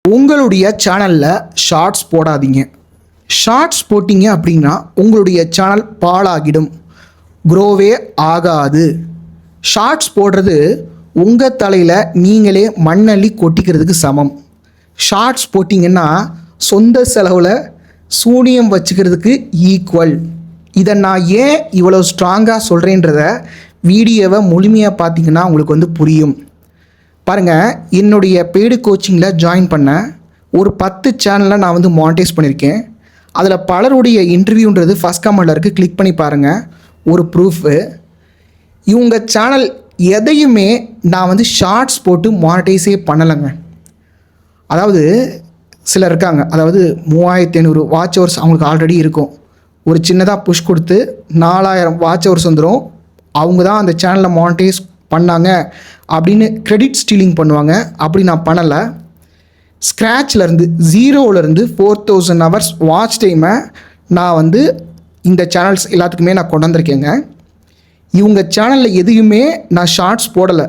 உங்களுடைய சேனலில் ஷார்ட்ஸ் போடாதீங்க. ஷார்ட்ஸ் போட்டிங்க அப்படின்னா உங்களுடைய சேனல் பாழாகிடும், க்ரோவே ஆகாது. ஷார்ட்ஸ் போடுறது உங்கள் தலையில் நீங்களே மண்ணள்ளி கொட்டிக்கிறதுக்கு சமம். ஷார்ட்ஸ் போட்டிங்கன்னா சொந்த செலவில் சூனியம் வச்சுக்கிறதுக்கு ஈக்குவல். இதை நான் ஏன் இவ்வளோ ஸ்ட்ராங்காக சொல்கிறேன்றத வீடியோவை முழுமையாக பார்த்தீங்கன்னா உங்களுக்கு புரியும். பாருங்கள், என்னுடைய பெய்டு கோச்சிங்கில் ஜாயின் பண்ண ஒரு 10 சேனலில் நான் மானிட்டைஸ் பண்ணியிருக்கேன். அதில் பலருடைய இன்டர்வியூன்றது ஃபஸ்ட் கமெண்டில் இருக்குது, கிளிக் பண்ணி பாருங்கள். ஒரு ப்ரூஃபு, இவங்க சேனல் எதையுமே நான் ஷார்ட்ஸ் போட்டு மானிட்டைஸே பண்ணலைங்க. அதாவது சிலர் இருக்காங்க, அதாவது 3500 வாட்ச் ஹவர்ஸ் அவங்களுக்கு ஆல்ரெடி இருக்கும். ஒரு சின்னதாக புஷ் கொடுத்து 4000 வாட்ச் ஹவர்ஸ் வந்துடும். அவங்க தான் அந்த சேனலில் மானிட்டைஸ் பண்ணாங்க அப்படின்னு கிரெடிட் ஸ்டீலிங் பண்ணுவாங்க. அப்படி நான் பண்ணலை. ஸ்க்ராட்ச்லேருந்து 0லேருந்து 4000 ஹவர்ஸ் வாட்ச் டைமை நான் இந்த சேனல்ஸ் எல்லாத்துக்குமே நான் கொண்டு வந்திருக்கேங்க. இவங்க சேனலில் எதையுமே நான் ஷார்ட்ஸ் போடலை.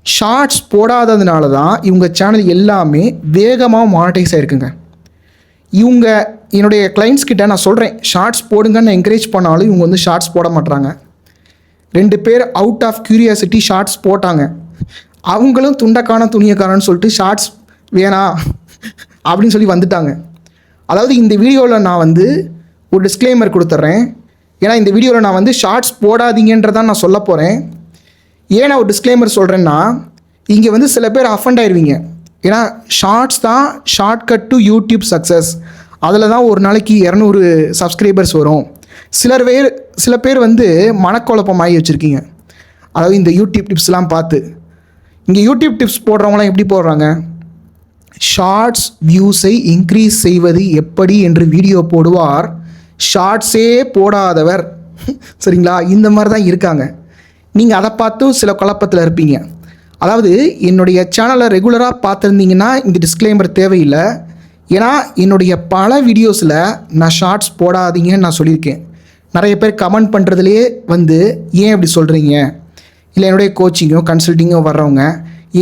ஷார்ட்ஸ் போடாததுனால தான் இவங்க சேனல் எல்லாமே வேகமாக மானிட்டைஸ் ஆகிருக்குங்க. இவங்க என்னுடைய கிளைண்ட்ஸ் கிட்ட நான் சொல்கிறேன், ஷார்ட்ஸ் போடுங்கன்னு என்கரேஜ் பண்ணாலும் இவங்க ஷார்ட்ஸ் போட மாட்டுறாங்க. 2 பேர் அவுட் ஆஃப் க்யூரியாசிட்டி ஷார்ட்ஸ் போட்டாங்க. அவங்களும் துண்டக்கான துணியக்காரன்னு சொல்லிட்டு ஷார்ட்ஸ் வேணாம் அப்படின்னு சொல்லி வந்துட்டாங்க. அதாவது இந்த வீடியோவில் நான் ஒரு டிஸ்க்ளைமர் கொடுத்துட்றேன். ஏன்னா இந்த வீடியோவில் நான் ஷார்ட்ஸ் போடாதீங்கன்றதான் நான் சொல்ல போகிறேன். ஏன் நான் ஒரு டிஸ்க்ளைமர் சொல்கிறேன்னா, இங்கே சில பேர் அஃபண்ட் ஆயிடுவீங்க. ஏன்னா ஷார்ட்ஸ் தான் ஷார்ட்கட் டு யூடியூப் சக்ஸஸ். அதில் தான் ஒரு நாளைக்கு 200 சப்ஸ்கிரைபர்ஸ் வரும். சில பேர் மனக்குழப்பமாகி வச்சுருக்கீங்க. அதாவது இந்த யூடியூப் டிப்ஸ்லாம் பார்த்து, இங்கே யூடியூப் டிப்ஸ் போடுறவங்களாம் எப்படி போடுறாங்க, ஷார்ட்ஸ் வியூஸை இன்க்ரீஸ் செய்வது எப்படி என்று வீடியோ போடுவார், ஷார்ட்ஸே போடாதவர். சரிங்களா? இந்த மாதிரி தான் இருக்காங்க. நீங்கள் அதை பார்த்தும் சில குழப்பத்தில் இருப்பீங்க. அதாவது என்னுடைய சேனலை ரெகுலராக பார்த்துருந்தீங்கன்னா இந்த டிஸ்க்ளைமர் தேவையில்லை. ஏன்னா என்னுடைய பல வீடியோஸில் நான் ஷார்ட்ஸ் போடாதீங்கன்னு நான் சொல்லியிருக்கேன். நிறைய பேர் கமெண்ட் பண்ணுறதுலேயே ஏன் அப்படி சொல்கிறீங்க, இல்லை என்னுடைய கோச்சிங்கோ கன்சல்ட்டிங்கோ வர்றவங்க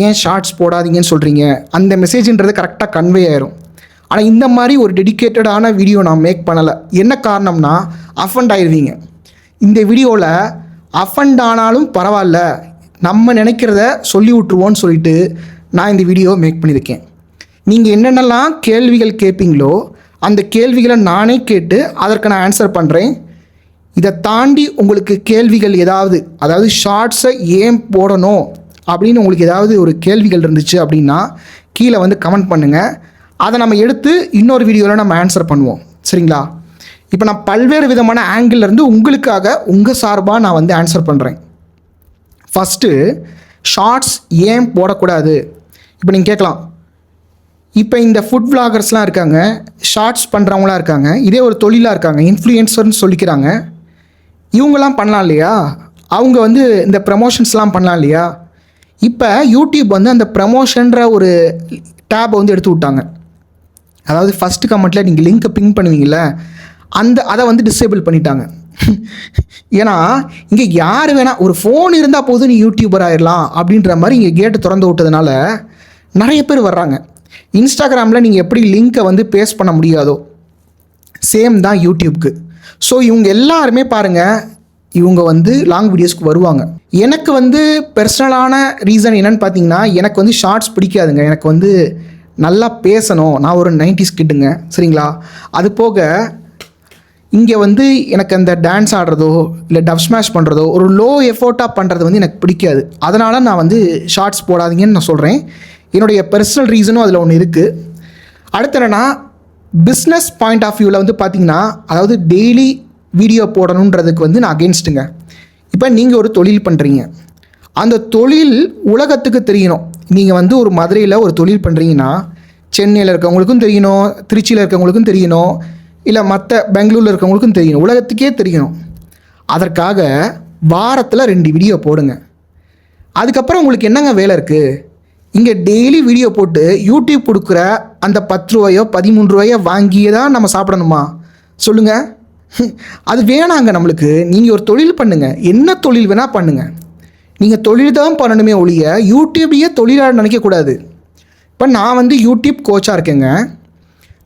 ஏன் ஷார்ட்ஸ் போடாதீங்கன்னு சொல்கிறீங்க, அந்த மெசேஜ்ன்றது கரெக்டாக கன்வே ஆயிரும். ஆனால் இந்த மாதிரி ஒரு டெடிக்கேட்டடான வீடியோ நான் மேக் பண்ணலை. என்ன காரணம்னா, அஃபண்ட் ஆயிடுவீங்க. இந்த வீடியோவில் அஃபண்ட் ஆனாலும் பரவாயில்ல, நம்ம நினைக்கிறத சொல்லி விட்ருவோன்னு சொல்லிட்டு நான் இந்த வீடியோ மேக் பண்ணியிருக்கேன். நீங்கள் என்னென்னலாம் கேள்விகள் கேட்பீங்களோ அந்த கேள்விகளை நானே கேட்டு அதற்கு நான் ஆன்சர் பண்ணுறேன். இதை தாண்டி உங்களுக்கு கேள்விகள் ஏதாவது, அதாவது ஷார்ட்ஸை ஏன் போடணும் அப்படின்னு உங்களுக்கு ஏதாவது ஒரு கேள்விகள் இருந்துச்சு அப்படின்னா கீழே கமெண்ட் பண்ணுங்கள். அதை நம்ம எடுத்து இன்னொரு வீடியோவில் நம்ம ஆன்சர் பண்ணுவோம். சரிங்களா? இப்போ நான் பல்வேறு விதமான ஆங்கிள்லேருந்து உங்களுக்காக உங்கள் சார்பாக நான் ஆன்சர் பண்ணுறேன். ஃபஸ்ட்டு, ஷார்ட்ஸ் ஏன் போடக்கூடாது. இப்போ நீங்கள் கேட்கலாம், இப்போ இந்த ஃபுட் விளாகர்ஸ்லாம் இருக்காங்க, ஷார்ட்ஸ் பண்ணுறவங்களாம் இருக்காங்க, இதே ஒரு தொழிலாக இருக்காங்க, இன்ஃப்ளூயன்சர்னு சொல்லிக்கிறாங்க, இவங்கெல்லாம் பண்ணலாம் இல்லையா, அவங்க இந்த ப்ரமோஷன்ஸ்லாம் பண்ணலாம் இல்லையா. இப்போ யூடியூப் அந்த ப்ரமோஷன்ற ஒரு டேப்பை எடுத்து விட்டாங்க. அதாவது ஃபஸ்ட்டு கமெண்ட்டில் நீங்கள் லிங்க்கை பின் பண்ணுவீங்கள, அதை டிசேபிள் பண்ணிட்டாங்க. ஏன்னா இங்கே யார் வேணால், ஒரு ஃபோன் இருந்தால் போதும் நீ யூடியூபர் ஆயிடலாம் அப்படின்ற மாதிரி இங்கே கேட்டு திறந்து விட்டதுனால நிறைய பேர் வர்றாங்க. இன்ஸ்டாகிராமில் நீங்கள் எப்படி லிங்க்கை பேஸ்ட் பண்ண முடியாதோ சேம் தான் யூடியூப்க்கு. ஸோ இவங்க எல்லாருமே பாருங்கள், இவங்க லாங் வீடியோஸ்க்கு வருவாங்க. எனக்கு பர்சனலான ரீசன் என்னென்னு பார்த்தீங்கன்னா, எனக்கு ஷார்ட்ஸ் பிடிக்காதுங்க. எனக்கு நல்லா பேசணும். நான் ஒரு 90s கிட்டுங்க. சரிங்களா? அது போக இங்கே எனக்கு அந்த டான்ஸ் ஆடுறதோ இல்லை டப் ஸ்மாஷ் பண்ணுறதோ ஒரு லோ எஃபோர்ட்டாக பண்ணுறது எனக்கு பிடிக்காது. அதனால் நான் ஷார்ட்ஸ் போடாதீங்கன்னு நான் சொல்கிறேன். என்னுடைய பர்சனல் ரீசனும் அதில் ஒன்று இருக்குது. அடுத்து என்னென்னா, பிஸ்னஸ் பாயிண்ட் ஆஃப் வியூவில் பார்த்தீங்கன்னா, அதாவது டெய்லி வீடியோ போடணுன்றதுக்கு நான் அகெயின்ஸ்ட்டுங்க. இப்போ நீங்கள் ஒரு தொழில் பண்ணுறீங்க, அந்த தொழில் உலகத்துக்கு தெரியணும். நீங்கள் ஒரு மதுரையில் ஒரு தொழில் பண்ணுறீங்கன்னா சென்னையில் இருக்கவங்களுக்கும் தெரியணும், திருச்சியில் இருக்கவங்களுக்கும் தெரியணும், இல்லை மற்ற பெங்களூரில் இருக்கவங்களுக்கும் தெரியணும், உலகத்துக்கே தெரியணும். அதற்காக வாரத்தில் 2 வீடியோ போடுங்க. அதுக்கப்புறம் உங்களுக்கு என்னங்க வேலை இருக்குது? இங்கே டெய்லி வீடியோ போட்டு யூடியூப் கொடுக்குற அந்த 10 ரூபாயோ 13 ரூபாயோ வாங்கியே தான் நம்ம சாப்பிடணுமா? சொல்லுங்கள். அது வேணாங்க நம்மளுக்கு. நீங்கள் ஒரு தொழில் பண்ணுங்கள், என்ன தொழில் வேணால் பண்ணுங்கள். நீங்கள் தொழில் தான் பண்ணணுமே ஒழிய யூடியூபையே தொழிலாக நினைக்கக்கூடாது. இப்போ நான் வந்து யூடியூப் கோச்சாக இருக்கேங்க.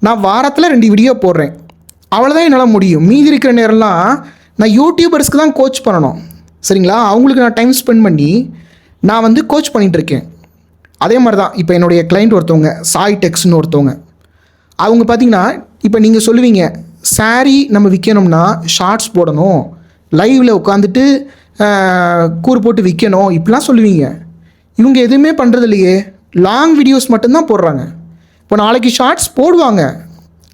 நான் வாரத்தில் 2 வீடியோ போடுறேன், அவ்வளோதான் என்னால் முடியும். மீதி இருக்கிற நேரம்லாம் நான் யூடியூபர்ஸ்க்கு தான் கோச் பண்ணணும், சரிங்களா? அவங்களுக்கு நான் டைம் ஸ்பெண்ட் பண்ணி நான் வந்து கோச் பண்ணிகிட்ருக்கேன். அதே மாதிரி தான் இப்போ என்னுடைய கிளைண்ட் ஒருத்தவங்க, சாய் டெக்ஸ்னு ஒருத்தவங்க, அவங்க பார்த்திங்கன்னா இப்போ நீங்கள் சொல்லுவீங்க சாரீ நம்ம விற்கணும்னா ஷார்ட்ஸ் போடணும், லைவில் உட்காந்துட்டு கூறு போட்டு விற்கணும், இப்படிலாம் சொல்லுவீங்க. இவங்க எதுவுமே பண்ணுறது இல்லையே, லாங் வீடியோஸ் மட்டும்தான் போடுறாங்க. இப்போ நாளைக்கு ஷார்ட்ஸ் போடுவாங்க,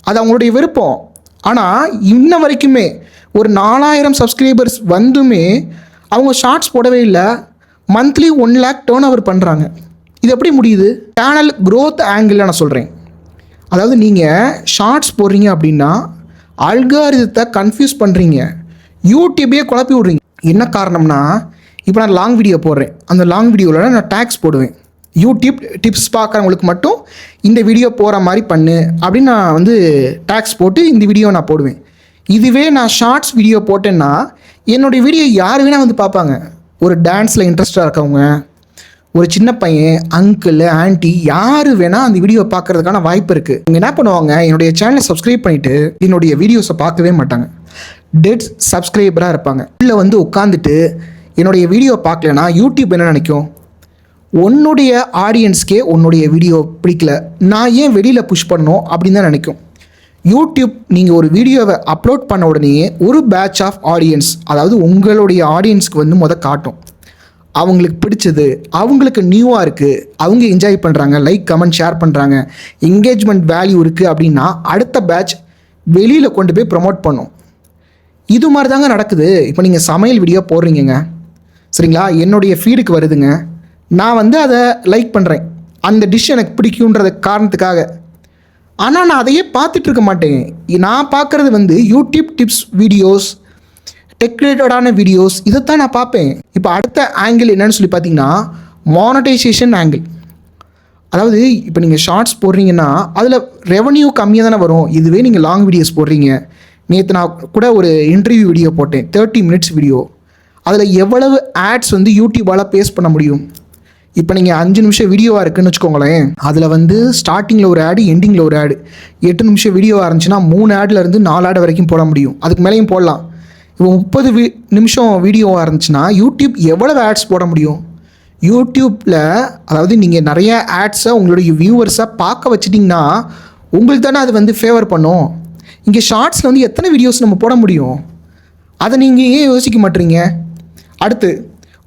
அது அவங்களுடைய விருப்பம். ஆனால் இன்ன வரைக்குமே ஒரு 4000 சப்ஸ்கிரைபர்ஸ் வந்துமே அவங்க ஷார்ட்ஸ் போடவே இல்லை. மந்த்லி 1 lakh டேர்ன் ஓவர் பண்ணுறாங்க. இது எப்படி முடியுது? சேனல் க்ரோத் ஆங்கிளில் நான் சொல்கிறேன். அதாவது நீங்கள் ஷார்ட்ஸ் போடுறீங்க அப்படின்னா அல்காரிதத்தை கன்ஃபியூஸ் பண்ணுறீங்க, யூடியூபே குழப்பி விட்றீங்க. என்ன காரணம்னா, இப்போ நான் லாங் வீடியோ போடுறேன், அந்த லாங் வீடியோவில் நான் டேக்ஸ் போடுவேன். யூடியூப் டிப்ஸ் பார்க்குறவங்களுக்கு மட்டும் இந்த வீடியோ போகிற மாதிரி பண்ணு அப்படின்னு நான் வந்து டேக்ஸ் போட்டு இந்த வீடியோ நான் போடுவேன். இதுவே நான் ஷார்ட்ஸ் வீடியோ போட்டேன்னா என்னுடைய வீடியோ யார் வேணால் வந்து பார்ப்பாங்க. ஒரு டான்ஸில் இன்ட்ரெஸ்டாக இருக்கவங்க, ஒரு சின்ன பையன், அங்கிள், ஆன்ட்டி, யார் வேணால் அந்த வீடியோ பார்க்குறதுக்கான வாய்ப்பு இருக்குது. அவங்க என்ன பண்ணுவாங்க, என்னுடைய சேனலை சப்ஸ்கிரைப் பண்ணிவிட்டு என்னுடைய வீடியோஸை பார்க்கவே மாட்டாங்க, டெட் சப்ஸ்கிரைபராக இருப்பாங்க. உள்ளே வந்து உட்காந்துட்டு என்னுடைய வீடியோ பார்க்கலன்னா யூடியூப் என்ன நினைக்கும், உன்னுடைய ஆடியன்ஸ்க்கே உன்னுடைய வீடியோ பிடிக்கல, நான் ஏன் வெளியில் புஷ் பண்ணணும் அப்படின்னு தான் நினைக்கும். யூடியூப் நீங்கள் ஒரு வீடியோவை அப்லோட் பண்ண உடனே ஒரு பேட்ச் ஆஃப் ஆடியன்ஸ், அதாவது உங்களுடைய ஆடியன்ஸ்க்கு வந்து காட்டும். அவங்களுக்கு பிடிச்சது, அவங்களுக்கு நியூவாக இருக்குது, அவங்க என்ஜாய் பண்ணுறாங்க, லைக் கமெண்ட் ஷேர் பண்ணுறாங்க, என்கேஜ்மெண்ட் வேல்யூ இருக்குது அப்படின்னா அடுத்த பேட்ச் வெளியில் கொண்டு போய் ப்ரமோட் பண்ணும். இது மாதிரி தாங்க நடக்குது. இப்போ நீங்கள் சமையல் வீடியோ போடுறீங்க, சரிங்களா? என்னுடைய ஃபீடுக்கு வருதுங்க, நான் வந்து அதை லைக் பண்ணுறேன், அந்த டிஷ் எனக்கு பிடிக்குன்ற காரணத்துக்காக. ஆனால் நான் அதையே பார்த்துட்டு இருக்க மாட்டேன். நான் பார்க்குறது வந்து யூடியூப் டிப்ஸ் வீடியோஸ், டெக் ரிலேட்டடான வீடியோஸ், இதைத்தான் நான் பார்ப்பேன். இப்போ அடுத்த ஆங்கிள் என்னன்னு சொல்லி பார்த்தீங்கன்னா மானடைசேஷன் ஆங்கிள். அதாவது இப்போ நீங்கள் ஷார்ட்ஸ் போடுறீங்கன்னா அதில் ரெவன்யூ கம்மியாக தானே வரும். இதுவே நீங்கள் லாங் வீடியோஸ் போடுறீங்க. நேற்று நான் கூட ஒரு இன்டர்வியூ வீடியோ போட்டேன், 30 minutes வீடியோ. அதில் எவ்வளவு ஆட்ஸ் வந்து யூடியூபால் பேஸ் பண்ண முடியும்? இப்போ நீங்கள் 5 நிமிஷம் வீடியோவாக இருக்குதுன்னு வச்சுக்கோங்களேன், அதில் வந்து ஸ்டார்டிங்கில் ஒரு ஆடு, எண்டிங்கில் ஒரு ஆடு. 8 நிமிஷம் வீடியோவாக இருந்துச்சுன்னா 3 ஆட்லேருந்து 4 ஆடு வரைக்கும் போட முடியும், அதுக்கு மேலேயும் போடலாம். இப்போ 30 நிமிஷம் வீடியோவாக இருந்துச்சுன்னா யூடியூப் எவ்வளவு ஆட்ஸ் போட முடியும்? யூடியூப்பில் அதாவது நீங்கள் நிறைய ஆட்ஸை உங்களுடைய வியூவர்ஸை பார்க்க வச்சிட்டிங்கன்னா உங்களுக்கு தானே அது வந்து ஃபேவர் பண்ணும். இங்கே ஷார்ட்ஸில் வந்து எத்தனை வீடியோஸ் நம்ம போட முடியும்? அதை நீங்கள் ஏன் யோசிக்க மாட்டீங்க? அடுத்து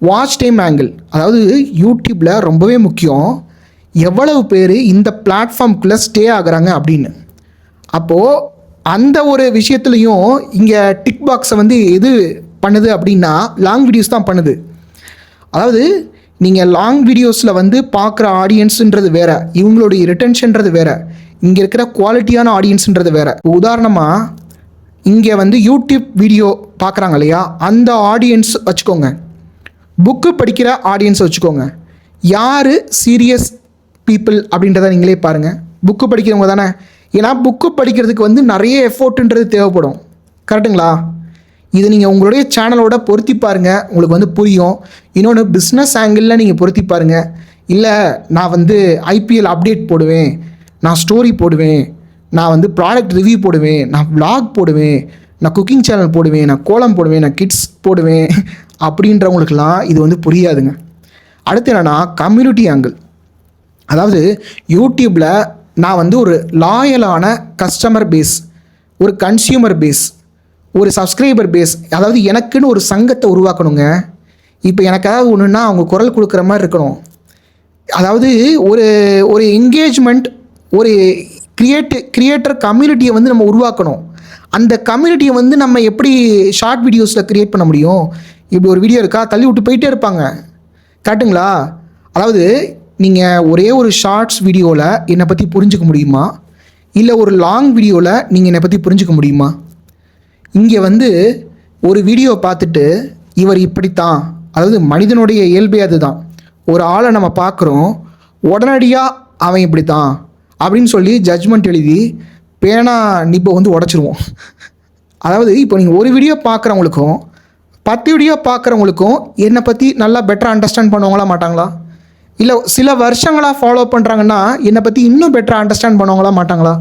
வாட்ச் டைம் ஆங்கிள். அதாவது யூடியூப்பில் ரொம்பவே முக்கியம் எவ்வளவு பேர் இந்த பிளாட்ஃபார்ம்குள்ளே ஸ்டே ஆகுறாங்க அப்படின்னு. அப்போது அந்த ஒரு விஷயத்துலையும் இங்கே டிக் பாக்ஸை வந்து எது பண்ணுது அப்படின்னா லாங் வீடியோஸ் தான் பண்ணுது. அதாவது நீங்கள் லாங் வீடியோஸில் வந்து பார்க்குற ஆடியன்ஸுன்றது வேறு, இவங்களுடைய ரிட்டன்ஷன்றது வேறு, இங்கே இருக்கிற குவாலிட்டியான ஆடியன்ஸுன்றது வேறு. உதாரணமாக இங்கே வந்து யூடியூப் வீடியோ பார்க்குறாங்க இல்லையா, அந்த ஆடியன்ஸ் வச்சுக்கோங்க, புக்கு படிக்கிற ஆடியன்ஸை வச்சுக்கோங்க. யார் சீரியஸ் பீப்புள் அப்படின்றத நீங்களே பாருங்கள். புக்கு படிக்கிறவங்க தானே, ஏன்னா புக்கு படிக்கிறதுக்கு வந்து நிறைய எஃபோர்ட்டுன்றது தேவைப்படும், கரெக்டுங்களா? இது நீங்கள் உங்களுடைய சேனலோட பொருத்தி பாருங்கள், உங்களுக்கு வந்து புரியும். இன்னொன்று பிஸ்னஸ் ஆங்கிளில் நீங்கள் பொருத்தி பாருங்கள். இல்லை நான் வந்து ஐபிஎல் அப்டேட் போடுவேன், நான் ஸ்டோரி போடுவேன், நான் வந்து ப்ராடக்ட் ரிவ்யூ போடுவேன், நான் vlog போடுவேன், நான் குக்கிங் சேனல் போடுவேன், நான் கோலம் போடுவேன், நான் கிட்ஸ் போடுவேன் அப்படின்றவங்களுக்கெல்லாம் இது வந்து புரியாதுங்க. அடுத்து என்னென்னா கம்யூனிட்டி ஆங்கிள். அதாவது யூடியூப்பில் நான் வந்து ஒரு லாயலான கஸ்டமர் பேஸ், ஒரு கன்சியூமர் பேஸ், ஒரு சப்ஸ்கிரைபர் பேஸ், அதாவது எனக்குன்னு ஒரு சங்கத்தை உருவாக்கணுங்க. இப்போ எனக்கு ஏதாவது ஒன்றுன்னா அவங்க குரல் கொடுக்குற மாதிரி இருக்கணும். அதாவது ஒரு ஒரு என்கேஜ்மெண்ட், ஒரு கிரியேட்டர் கம்யூனிட்டியை வந்து நம்ம உருவாக்கணும். அந்த கம்யூனிட்டியை வந்து நம்ம எப்படி ஷார்ட் வீடியோஸில் க்ரியேட் பண்ண முடியும்? இப்படி ஒரு வீடியோ இருக்கா, தள்ளி விட்டு போயிட்டே இருப்பாங்க, கரெக்டுங்களா? அதாவது நீங்கள் ஒரே ஒரு ஷார்ட்ஸ் வீடியோவில் என்னை பற்றி புரிஞ்சுக்க முடியுமா, இல்லை ஒரு லாங் வீடியோவில் நீங்கள் என்னை பற்றி புரிஞ்சுக்க முடியுமா? இங்கே வந்து ஒரு வீடியோ பார்த்துட்டு இவர் இப்படித்தான், அதாவது மனிதனுடைய இயல்பே அதுதான், ஒரு ஆளை நம்ம பார்க்குறோம், உடனடியாக அவன் இப்படித்தான் அப்படின்னு சொல்லி ஜட்ஜ்மெண்ட் எழுதி பேனா நிப்பை வந்து உடச்சிருவோம். அதாவது இப்போ நீங்கள் ஒரு வீடியோ பார்க்குறவங்களுக்கும் 10 வீடியோ பார்க்குறவங்களுக்கும் என்னை பற்றி நல்லா பெட்டராக அண்டர்ஸ்டாண்ட் பண்ணுவாங்களா மாட்டாங்களா? இல்லை சில வருஷங்களாக ஃபாலோ பண்ணுறாங்கன்னா என்னை பற்றி இன்னும் பெட்டராக அண்டர்ஸ்டாண்ட் பண்ணுவாங்களா மாட்டாங்களா?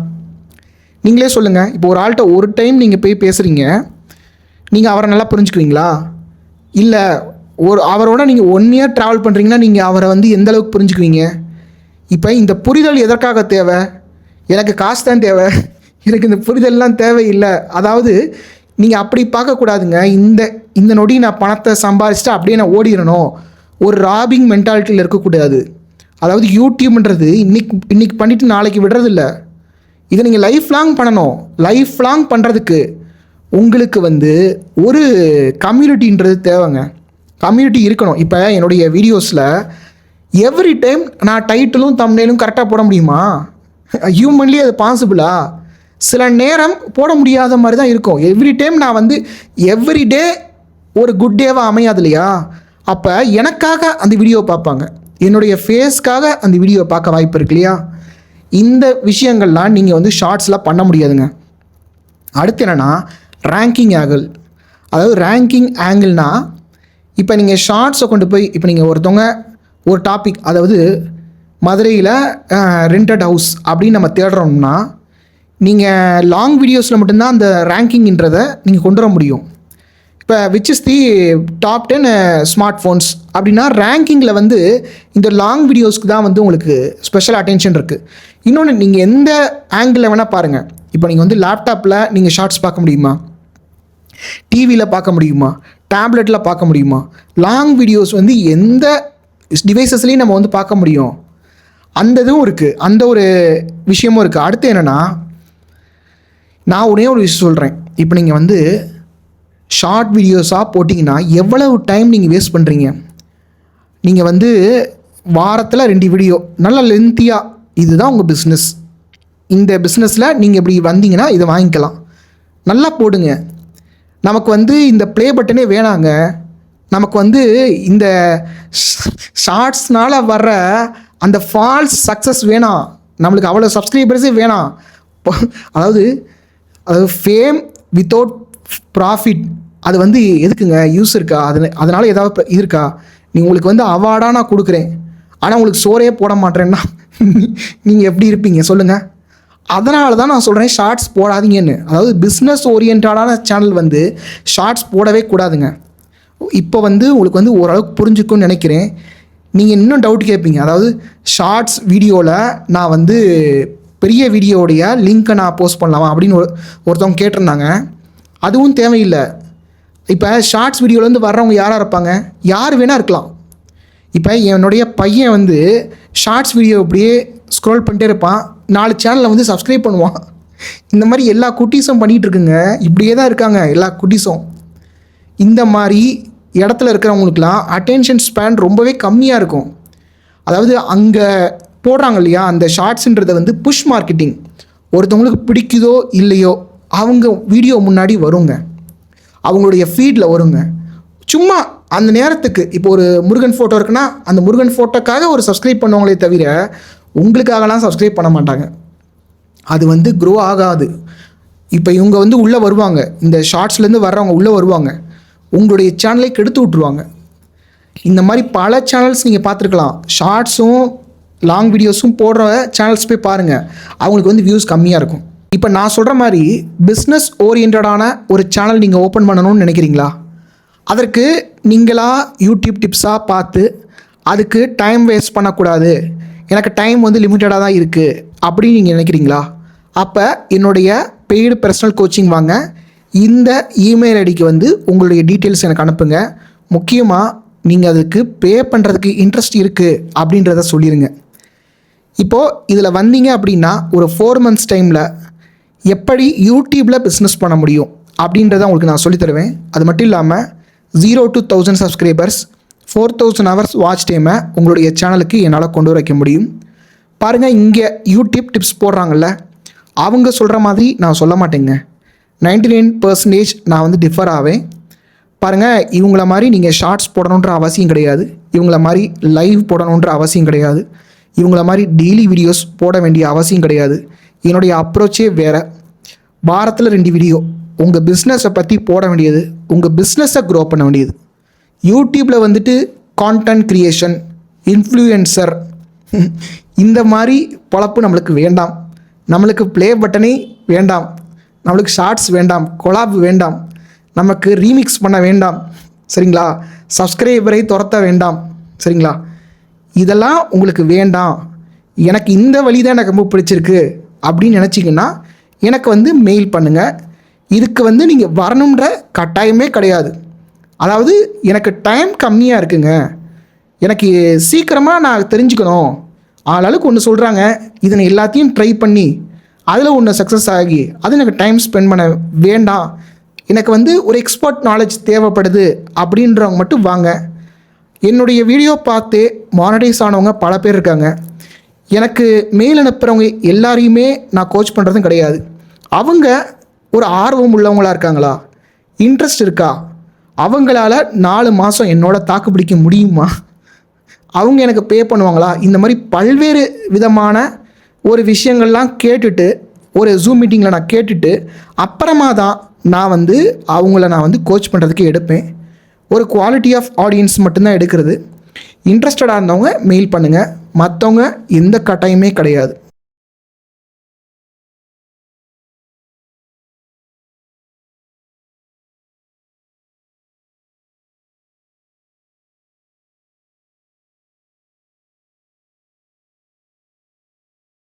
நீங்களே சொல்லுங்கள். இப்போ ஒரு ஆள்கிட்ட ஒரு டைம் நீங்கள் போய் பேசுகிறீங்க, நீங்கள் அவரை நல்லா புரிஞ்சுக்குவீங்களா? இல்லை அவரோட நீங்கள் 1 இயர் ட்ராவல் பண்ணுறீங்கன்னா நீங்கள் அவரை வந்து எந்த அளவுக்கு புரிஞ்சுக்குவீங்க? இப்போ இந்த புரிதல் எதற்காக தேவை? எனக்கு காசு தான் தேவை, எனக்கு இந்த புரிதல்லாம் தேவையில்லை. அதாவது நீங்கள் அப்படி பார்க்கக்கூடாதுங்க. இந்த நொடி நான் பணத்தை சம்பாதிச்சுட்டு அப்படியே நான் ஓடிடணும், ஒரு ராபிங் மென்டாலிட்டியில் இருக்கக்கூடாது. அதாவது யூடியூப்ன்றது இன்னைக்கு பண்ணிவிட்டு நாளைக்கு விடுறதில்ல. இதை நீங்கள் லைஃப் லாங் பண்ணணும். லைஃப் லாங் பண்ணுறதுக்கு உங்களுக்கு வந்து ஒரு கம்யூனிட்டின்றது தேவைங்க. கம்யூனிட்டி இருக்கணும். இப்போ என்னுடைய வீடியோஸில் எவ்ரி டைம் நான் டைட்டிலும் தம்ப்நெயிலும் கரெக்டாக போட முடியுமா? ஹியூமன்லி அது பாசிபிளா? சில நேரம் போட முடியாத மாதிரி தான் இருக்கும். எவ்ரி டைம் நான் வந்து எவ்ரி டே ஒரு குட் டேவாக அமையாது இல்லையா? அப்போ எனக்காக அந்த வீடியோ பார்ப்பாங்க, என்னுடைய ஃபேஸ்க்காக அந்த வீடியோ பார்க்க வாய்ப்பு இருக்கு இல்லையா? இந்த விஷயங்கள்லாம் நீங்கள் வந்து ஷார்ட்ஸில் பண்ண முடியாதுங்க. அடுத்து என்னென்னா ரேங்கிங் ஆங்கிள். அதாவது ரேங்கிங் ஆங்கிள்னால் இப்போ நீங்கள் ஷார்ட்ஸை கொண்டு போய் இப்போ நீங்கள் ஒருத்தவங்க ஒரு டாபிக், அதாவது மதுரையில் ரெண்டட் ஹவுஸ் அப்படின்னு நம்ம தேடுறோம்னா நீங்கள் லாங் வீடியோஸில் மட்டும்தான் அந்த ரேங்கிங்ன்றதை நீங்கள் கொண்டு வர முடியும். இப்போ which is the top 10 smart phones அப்படின்னா ரேங்கிங்கில் வந்து இந்த லாங் வீடியோஸ்க்கு தான் வந்து உங்களுக்கு ஸ்பெஷல் அட்டென்ஷன் இருக்குது. இன்னொன்று, நீங்கள் எந்த ஆங்கிளில் வேணால் பாருங்கள். இப்போ நீங்கள் வந்து லேப்டாப்பில் நீங்கள் ஷார்ட்ஸ் பார்க்க முடியுமா? டிவியில் பார்க்க முடியுமா? டேப்லெட்டில் பார்க்க முடியுமா? லாங் வீடியோஸ் வந்து எந்த டிவைசஸ்லேயும் நம்ம வந்து பார்க்க முடியும். அந்த இதுவும் இருக்குது, அந்த ஒரு விஷயமும் இருக்குது. அடுத்து என்னென்னா, நான் ஒரே ஒரு விஷயம் சொல்கிறேன். இப்போ நீங்கள் வந்து ஷார்ட் வீடியோஸாக போட்டிங்கன்னா எவ்வளவு டைம் நீங்கள் வேஸ்ட் பண்ணுறீங்க? நீங்கள் வந்து வாரத்தில் 2 வீடியோ நல்லா லென்த்தியாக, இதுதான் உங்கள் பிஸ்னஸ். இந்த பிஸ்னஸில் நீங்கள் இப்படி வந்தீங்கன்னா இதை வாங்கிக்கலாம், நல்லா போடுங்க. நமக்கு வந்து இந்த ப்ளே பட்டனே வேணாங்க. நமக்கு வந்து இந்த ஷார்ட்ஸ்னால் வர்ற அந்த ஃபால்ஸ் சக்ஸஸ் வேணாம். நம்மளுக்கு அவ்வளோ சப்ஸ்கிரைபர்ஸே வேணாம். அதாவது ஃபேம் வித்தவுட் ப்ராஃபிட், அது வந்து எதுக்குங்க? யூஸ் இருக்கா? அதனால் ஏதாவது இது இருக்கா? உங்களுக்கு வந்து அவார்டாக நான் கொடுக்குறேன், ஆனால் உங்களுக்கு சோறையே போட மாட்டேன்னா நீங்கள் எப்படி இருப்பீங்க சொல்லுங்கள்? அதனால தான் நான் சொல்கிறேன் ஷார்ட்ஸ் போடாதீங்கன்னு. அதாவது பிஸ்னஸ் ஓரியன்டான சேனல் வந்து ஷார்ட்ஸ் போடவே கூடாதுங்க. இப்போ வந்து உங்களுக்கு வந்து ஓரளவுக்கு புரிஞ்சுக்கும்னு நினைக்கிறேன். நீங்கள் இன்னும் டவுட் கேட்பீங்க. அதாவது ஷார்ட்ஸ் வீடியோவில் நான் வந்து பெரிய வீடியோடைய லிங்க்கை நான் போஸ்ட் பண்ணலாமா அப்படின்னு ஒருத்தவங்க கேட்டிருந்தாங்க. அதுவும் தேவையில்லை. இப்போ ஷார்ட்ஸ் வீடியோலேருந்து வர்றவங்க யாராக இருப்பாங்க? யார் வேணால் இருக்கலாம். இப்போ என்னுடைய பையன் வந்து ஷார்ட்ஸ் வீடியோ அப்படியே ஸ்க்ரோல் பண்ணிட்டே இருப்பான், 4 சேனலில் வந்து சப்ஸ்கிரைப் பண்ணுவான். இந்த மாதிரி எல்லா குட்டீஸும் பண்ணிகிட்டு இருக்குங்க. இப்படியே தான் இருக்காங்க எல்லா குட்டீஸும். இந்த மாதிரி இடத்துல இருக்கிறவங்களுக்குலாம் அட்டென்ஷன் ஸ்பேன் ரொம்பவே கம்மியாக இருக்கும். அதாவது அங்கே போடுறாங்க இல்லையா, அந்த ஷார்ட்ஸுன்றதை வந்து புஷ் மார்க்கெட்டிங். ஒருத்தவங்களுக்கு பிடிக்குதோ இல்லையோ அவங்க வீடியோ முன்னாடி வருங்க, அவங்களுடைய ஃபீடில் வருங்க. சும்மா அந்த நேரத்துக்கு இப்போ ஒரு முருகன் ஃபோட்டோ இருக்குன்னா அந்த முருகன் ஃபோட்டோக்காக ஒரு சப்ஸ்கிரைப் பண்ணுவாங்களே தவிர உங்களுக்காகலாம் சப்ஸ்கிரைப் பண்ண மாட்டாங்க. அது வந்து க்ரோ ஆகாது. இப்போ இவங்க வந்து உள்ளே வருவாங்க, இந்த ஷார்ட்ஸ்லேருந்து வர்றவங்க உள்ளே வருவாங்க, உங்களுடைய சேனலை கெடுத்து விட்ருவாங்க. இந்த மாதிரி பல சேனல்ஸ் நீங்கள் பார்த்துருக்கலாம். ஷார்ட்ஸும் லாங் வீடியோஸும் போடுற சேனல்ஸ் போய் பாருங்கள், அவங்களுக்கு வந்து வியூஸ் கம்மியாக இருக்கும். இப்போ நான் சொல்கிற மாதிரி பிஸ்னஸ் ஓரியன்டான ஒரு சேனல் நீங்கள் ஓப்பன் பண்ணணும்னு நினைக்கிறீங்களா? அதற்கு நீங்களாக யூடியூப் டிப்ஸாக பார்த்து அதுக்கு டைம் வேஸ்ட் பண்ணக்கூடாது, எனக்கு டைம் வந்து லிமிட்டடாக தான் இருக்குது அப்படின்னு நீங்கள் நினைக்கிறீங்களா? அப்போ என்னுடைய பெய்டு பர்சனல் கோச்சிங் வாங்க. இந்த இமெயில் ஐடிக்கு வந்து உங்களுடைய டீட்டெயில்ஸ் எனக்கு அனுப்புங்க. முக்கியமாக நீங்கள் அதுக்கு பே பண்ணுறதுக்கு இன்ட்ரெஸ்ட் இருக்குது அப்படின்றத சொல்லிடுங்க. இப்போது இதில் வந்தீங்க அப்படின்னா ஒரு 4 months டைமில் எப்படி யூடியூப்பில் பிஸ்னஸ் பண்ண முடியும் அப்படின்றத உங்களுக்கு நான் சொல்லித்தருவேன். அது மட்டும் இல்லாமல் 0 to 1000 சப்ஸ்கிரைபர்ஸ் 4000 hours வாட்ச் டைமை உங்களுடைய சேனலுக்கு என்னால் கொண்டு வைக்க முடியும். பாருங்கள், இங்கே யூடியூப் டிப்ஸ் போடுறாங்கல்ல, அவங்க சொல்கிற மாதிரி நான் சொல்ல மாட்டேங்க. 99% நான் வந்து டிஃபர் ஆவேன். பாருங்கள், இவங்கள மாதிரி நீங்கள் ஷார்ட்ஸ் போடணுன்ற அவசியம் கிடையாது, இவங்கள மாதிரி லைவ் போடணுன்ற அவசியம் கிடையாது, இவங்கள மாதிரி டெய்லி வீடியோஸ் போட வேண்டிய அவசியம் கிடையாது. என்னுடைய அப்ரோச்சே வேறு. வாரத்தில் 2 வீடியோ உங்கள் பிஸ்னஸை பற்றி போட வேண்டியது, உங்கள் பிஸ்னஸை க்ரோ பண்ண வேண்டியது. யூடியூப்பில் வந்துட்டு கான்டென்ட் க்ரியேஷன், இன்ஃப்ளூயன்சர் இந்த மாதிரி பொழப்பு நம்மளுக்கு வேண்டாம். நம்மளுக்கு ப்ளே பட்டனே வேண்டாம், நம்மளுக்கு ஷார்ட்ஸ் வேண்டாம், கொலாப் வேண்டாம், நமக்கு ரீமிக்ஸ் பண்ண வேண்டாம். சரிங்களா? சப்ஸ்கிரைபரை துரத்த வேண்டாம். சரிங்களா? இதெல்லாம் உங்களுக்கு வேண்டாம், எனக்கு இந்த வழி தான் எனக்கு ரொம்ப பிடிச்சிருக்கு அப்படின்னு நினச்சிங்கன்னா எனக்கு வந்து மெயில் பண்ணுங்கள். இதுக்கு நீங்கள் வரணுன்ற கட்டாயமே கிடையாது. அதாவது எனக்கு டைம் கம்மியாக இருக்குங்க, எனக்கு சீக்கிரமாக நான் தெரிஞ்சுக்கணும், ஆளாளுக்கு ஒன்று சொல்கிறாங்க, இதனை எல்லாத்தையும் ட்ரை பண்ணி அதில் ஒன்று சக்ஸஸ் ஆகி அது எனக்கு டைம் ஸ்பெண்ட் பண்ண வேண்டாம், எனக்கு ஒரு எக்ஸ்பர்ட் நாலேஜ் தேவைப்படுது அப்படின்றவங்க மட்டும் வாங்க. என்னுடைய வீடியோ பார்த்து மானிடைஸ் ஆனவங்க பல பேர் இருக்காங்க. எனக்கு மெயில் அனுப்புகிறவங்க எல்லாரையுமே நான் கோச் பண்ணுறதும் கிடையாது. அவங்க ஒரு ஆர்வம் உள்ளவங்களாக இருக்காங்களா, இன்ட்ரெஸ்ட் இருக்கா, அவங்களால 4 மாதம் என்னோட தாக்கு பிடிக்க முடியுமா, அவங்க எனக்கு பே பண்ணுவாங்களா, இந்த மாதிரி பல்வேறு விதமான ஒரு விஷயங்கள்லாம் கேட்டுட்டு ஒரு ஜூம் மீட்டிங்கில் நான் கேட்டுட்டு அப்புறமா தான் நான் அவங்கள நான் கோச் பண்ணுறதுக்கு எடுப்பேன். ஒரு குவாலிட்டி ஆஃப் ஆடியன்ஸ் மட்டும்தான் எடுக்கிறது. இன்ட்ரெஸ்டடாக இருந்தவங்க மெயில் பண்ணுங்கள், மற்றவங்க எந்த கட்டாயமே கிடையாது.